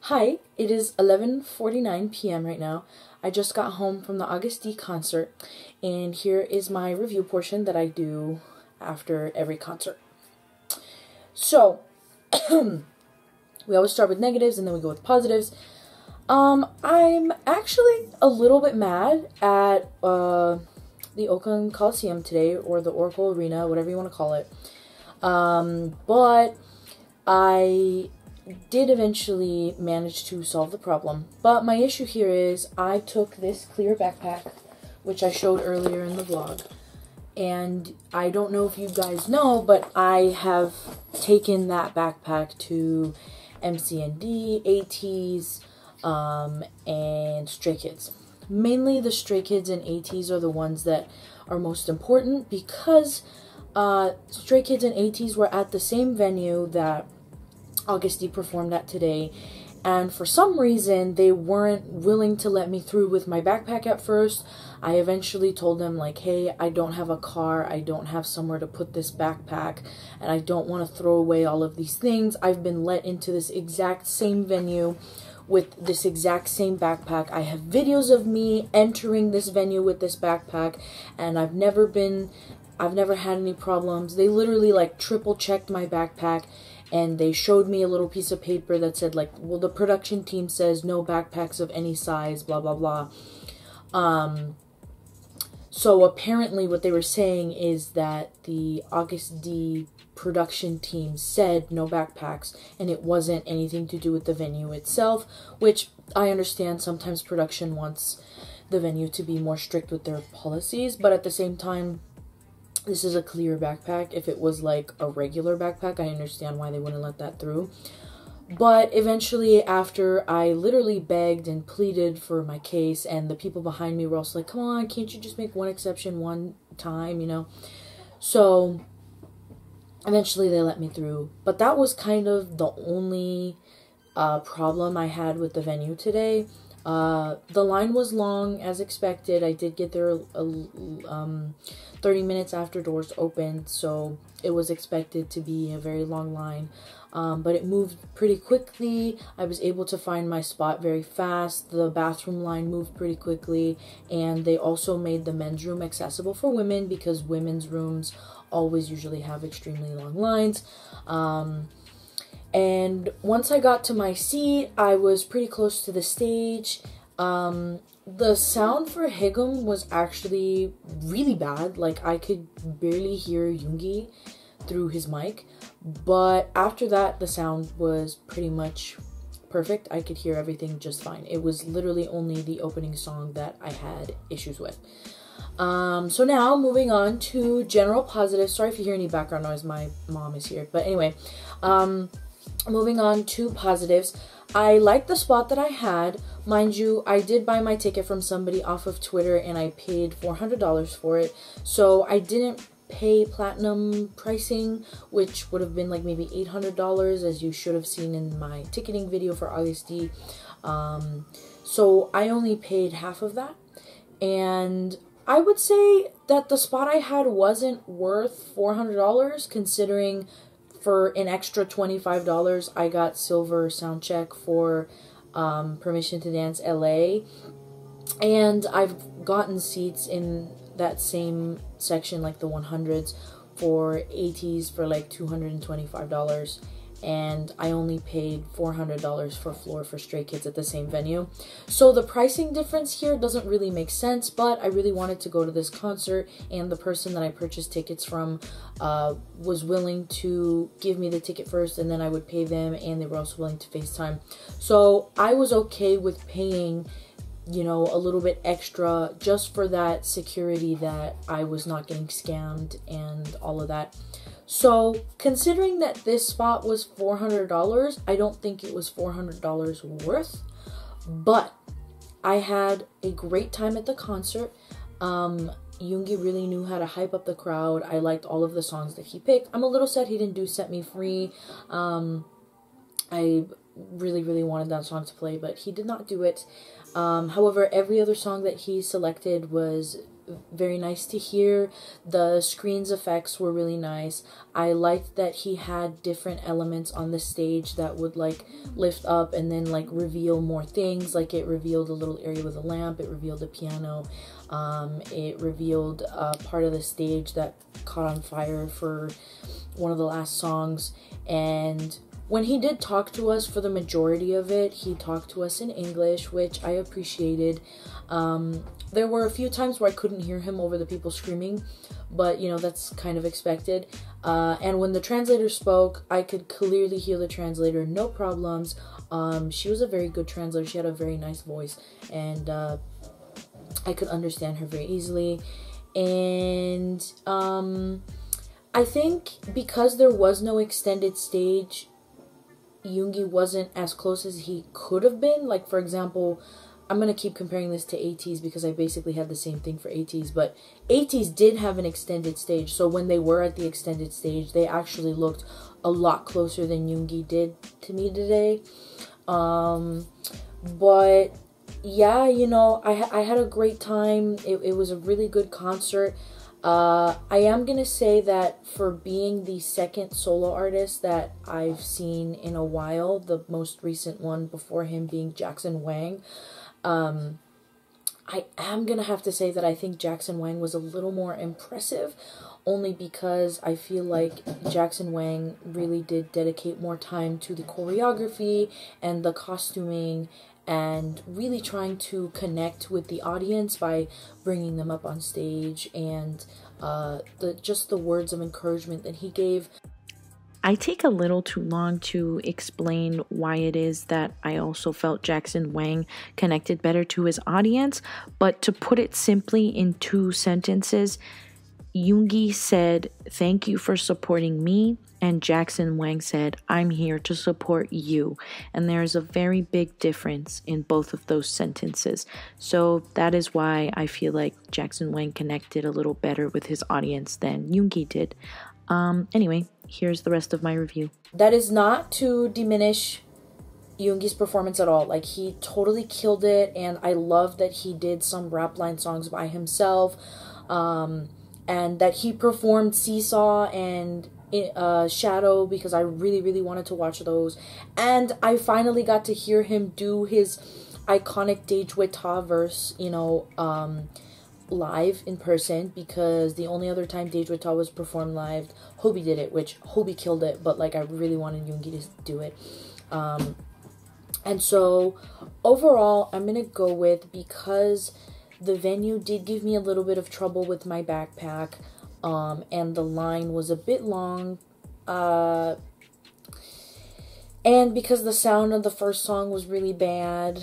Hi, it is 11:49 p.m. right now. I just got home from the Agust concert, and here is my review portion that I do after every concert. So, we always start with negatives and then we go with positives. I'm actually a little bit mad at the Oakland Coliseum today, or the Oracle Arena, whatever you want to call it. But I did eventually manage to solve the problem. But my issue here is I took this clear backpack, which I showed earlier in the vlog. And I don't know if you guys know, but I have taken that backpack to MCND, ATs, and Stray Kids. Mainly the Stray Kids and ATs are the ones that are most important, because Stray Kids and ATs were at the same venue that Agust performed at today, and for some reason they weren't willing to let me through with my backpack at first. I eventually told them, like, hey, I don't have a car, I don't have somewhere to put this backpack, and I don't want to throw away all of these things. I've been let into this exact same venue with this exact same backpack. I have videos of me entering this venue with this backpack, and I've never had any problems. They literally like triple checked my backpack, and they showed me a little piece of paper that said, like, well, the production team says no backpacks of any size, blah, blah, blah. So apparently what they were saying is that the Agust D production team said no backpacks, and it wasn't anything to do with the venue itself, which I understand. Sometimes production wants the venue to be more strict with their policies, but at the same time, this is a clear backpack. If it was like a regular backpack, I understand why they wouldn't let that through. But eventually, after I literally begged and pleaded for my case, and the people behind me were also like, come on, can't you just make one exception one time, you know? So eventually they let me through. But that was kind of the only problem I had with the venue today. The line was long, as expected. I did get there 30 minutes after doors opened, so it was expected to be a very long line. But it moved pretty quickly. I was able to find my spot very fast. The bathroom line moved pretty quickly, and they also made the men's room accessible for women, because women's rooms always usually have extremely long lines. And once I got to my seat, I was pretty close to the stage. The sound for Higum was actually really bad. Like, I could barely hear Yoongi through his mic. But after that, the sound was pretty much perfect. I could hear everything just fine. It was literally only the opening song that I had issues with. So now, moving on to general positives. Sorry if you hear any background noise, my mom is here. But anyway, moving on to positives. I liked the spot that I had. Mind you, I did buy my ticket from somebody off of Twitter, and I paid $400 for it. So I didn't pay platinum pricing, which would have been like maybe $800, as you should have seen in my ticketing video for Agust D. So I only paid half of that. And I would say that the spot I had wasn't worth $400, considering for an extra $25, I got silver soundcheck for Permission to Dance LA, and I've gotten seats in that same section, like the 100s, for ATs for like $225, and I only paid $400 for floor for Stray Kids at the same venue. So the pricing difference here doesn't really make sense, but I really wanted to go to this concert, and the person that I purchased tickets from was willing to give me the ticket first, and then I would pay them, and they were also willing to FaceTime. So I was okay with paying, you know, a little bit extra just for that security that I was not getting scammed and all of that. So, considering that this spot was $400, I don't think it was $400 worth, but I had a great time at the concert. Yoongi really knew how to hype up the crowd. I liked all of the songs that he picked. I'm a little sad he didn't do Set Me Free. I really wanted that song to play, but he did not do it. However, every other song that he selected was very nice to hear. The screen's effects were really nice. I liked that he had different elements on the stage that would like lift up and then like reveal more things. Like it revealed a little area with a lamp, it revealed a piano, it revealed a part of the stage that caught on fire for one of the last songs. And when he did talk to us for the majority of it, he talked to us in English, which I appreciated. There were a few times where I couldn't hear him over the people screaming, but you know, that's kind of expected. And when the translator spoke, I could clearly hear the translator, no problems. She was a very good translator. She had a very nice voice, and I could understand her very easily. And I think because there was no extended stage, Yoongi wasn't as close as he could have been. Like, for example, I'm going to keep comparing this to ATEEZ because I basically had the same thing for ATEEZ. But ATEEZ did have an extended stage. So when they were at the extended stage, they actually looked a lot closer than Yoongi did to me today. But yeah, you know, I had a great time. It was a really good concert. I am gonna say that for being the second solo artist that I've seen in a while, the most recent one before him being Jackson Wang, I am gonna have to say that I think Jackson Wang was a little more impressive, only because I feel like Jackson Wang really did dedicate more time to the choreography and the costuming and really trying to connect with the audience by bringing them up on stage, and just the words of encouragement that he gave. I take a little too long to explain why it is that I also felt Jackson Wang connected better to his audience, but to put it simply in 2 sentences, Yoongi said, "Thank you for supporting me," and Jackson Wang said, "I'm here to support you." And there's a very big difference in both of those sentences. So that is why I feel like Jackson Wang connected a little better with his audience than Yoongi did. Anyway, here's the rest of my review. That is not to diminish Yoongi's performance at all. Like, he totally killed it, and I love that he did some rap line songs by himself, and that he performed Seesaw and Shadow, because I really, really wanted to watch those. And I finally got to hear him do his iconic Daejweta verse, you know, live in person, because the only other time Daejweta was performed live, Hobie did it, which Hobie killed it, but like I really wanted Yoongi to do it. And so overall, I'm gonna go with, because the venue did give me a little bit of trouble with my backpack, and the line was a bit long, and because the sound of the first song was really bad,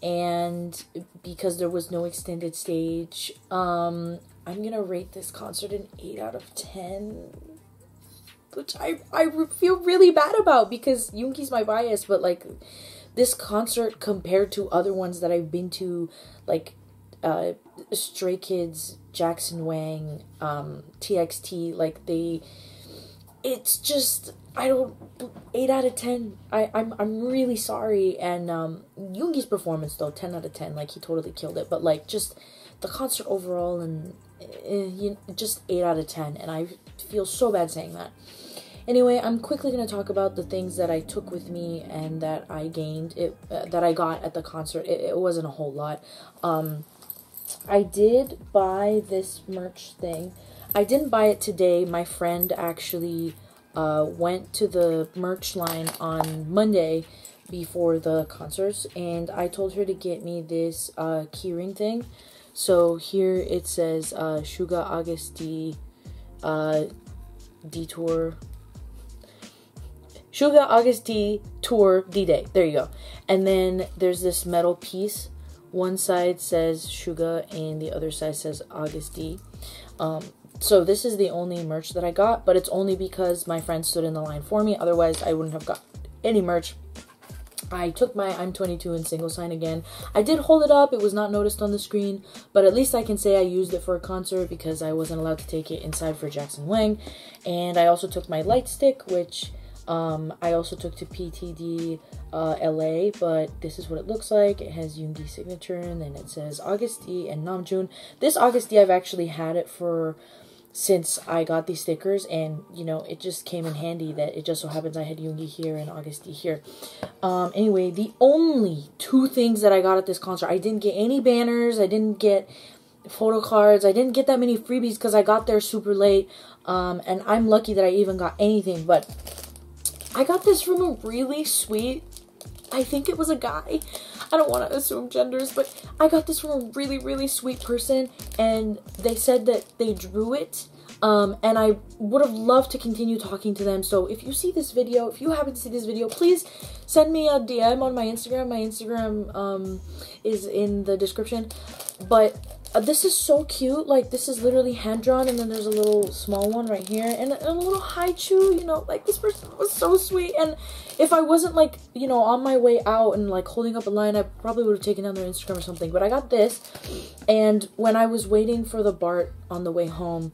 and because there was no extended stage, I'm gonna rate this concert an 8 out of 10, which I feel really bad about, because Yoongi's my bias, but like, this concert compared to other ones that I've been to, like Stray Kids, Jackson Wang, TXT, like it's just, 8 out of 10. I'm really sorry. And Yoongi's performance though, 10 out of 10. Like, he totally killed it. But like, just the concert overall, and just 8 out of 10. And I feel so bad saying that. Anyway, I'm quickly going to talk about the things that I took with me and that I gained, that I got at the concert. It wasn't a whole lot. I did buy this merch thing. I didn't buy it today. My friend actually went to the merch line on Monday before the concerts, and I told her to get me this keyring thing. So here it says Suga Agust Detour. Suga Agust Tour D-Day. There you go. And then there's this metal piece. One side says Suga and the other side says Agust D. So this is the only merch that I got, but it's only because my friend stood in the line for me. Otherwise, I wouldn't have got any merch. I took my I'm 22 in single sign again. I did hold it up. It was not noticed on the screen, but at least I can say I used it for a concert, because I wasn't allowed to take it inside for Jackson Wang. And I also took my light stick, which I also took to PTD LA, but this is what it looks like. It has Yoongi's signature, and then it says Agust and Namjoon. This Agust I've actually had it for since I got these stickers, and you know, it just came in handy that it just so happens I had Yoongi here and Agust here. Anyway, the only two things that I got at this concert, I didn't get any banners, I didn't get photo cards, I didn't get that many freebies because I got there super late, and I'm lucky that I even got anything. But I got this from a really sweet, I think it was a guy, I don't want to assume genders, but I got this from a really, really sweet person, and they said that they drew it, and I would have loved to continue talking to them. So if you see this video, if you happen to see this video, please send me a DM on my Instagram. My Instagram is in the description. But this is so cute. Like, this is literally hand drawn, and then there's a little small one right here, and a little haichu, you know, like, this person was so sweet. And if I wasn't, like, you know, on my way out and like holding up a line, I probably would have taken down their Instagram or something. But I got this, and when I was waiting for the BART on the way home,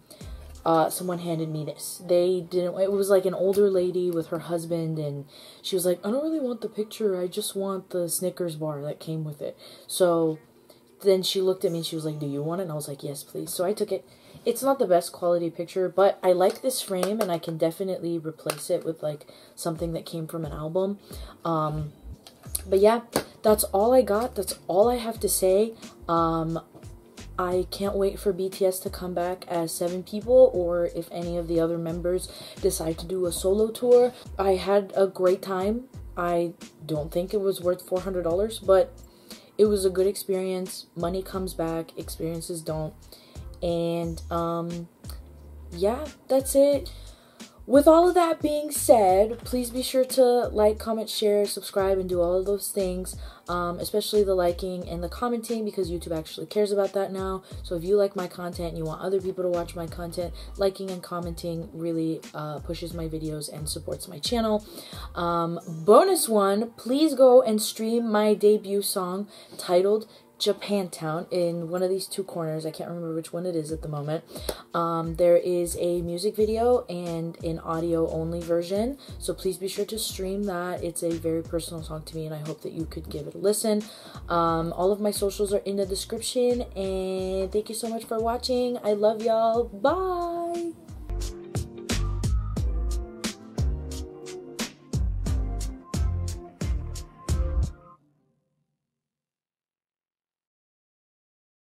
someone handed me this. It was like an older lady with her husband, and she was like, I don't really want the picture, I just want the Snickers bar that came with it. So then she looked at me and she was like, do you want it? And I was like, yes, please. So I took it. It's not the best quality picture, but I like this frame, and I can definitely replace it with like something that came from an album. But yeah, that's all I got. That's all I have to say. I can't wait for BTS to come back as 7 people, or if any of the other members decide to do a solo tour. I had a great time. I don't think it was worth $400, but it was a good experience. Money comes back, experiences don't. And yeah, that's it. With all of that being said, please be sure to like, comment, share, subscribe, and do all of those things, especially the liking and the commenting, because YouTube actually cares about that now. So if you like my content and you want other people to watch my content, liking and commenting really pushes my videos and supports my channel. Bonus one, please go and stream my debut song titled Japantown in one of these 2 corners. I can't remember which one it is at the moment. There is a music video and an audio only version, so please be sure to stream that. It's a very personal song to me, and I hope that you could give it a listen. All of my socials are in the description, and thank you so much for watching. I love y'all. Bye.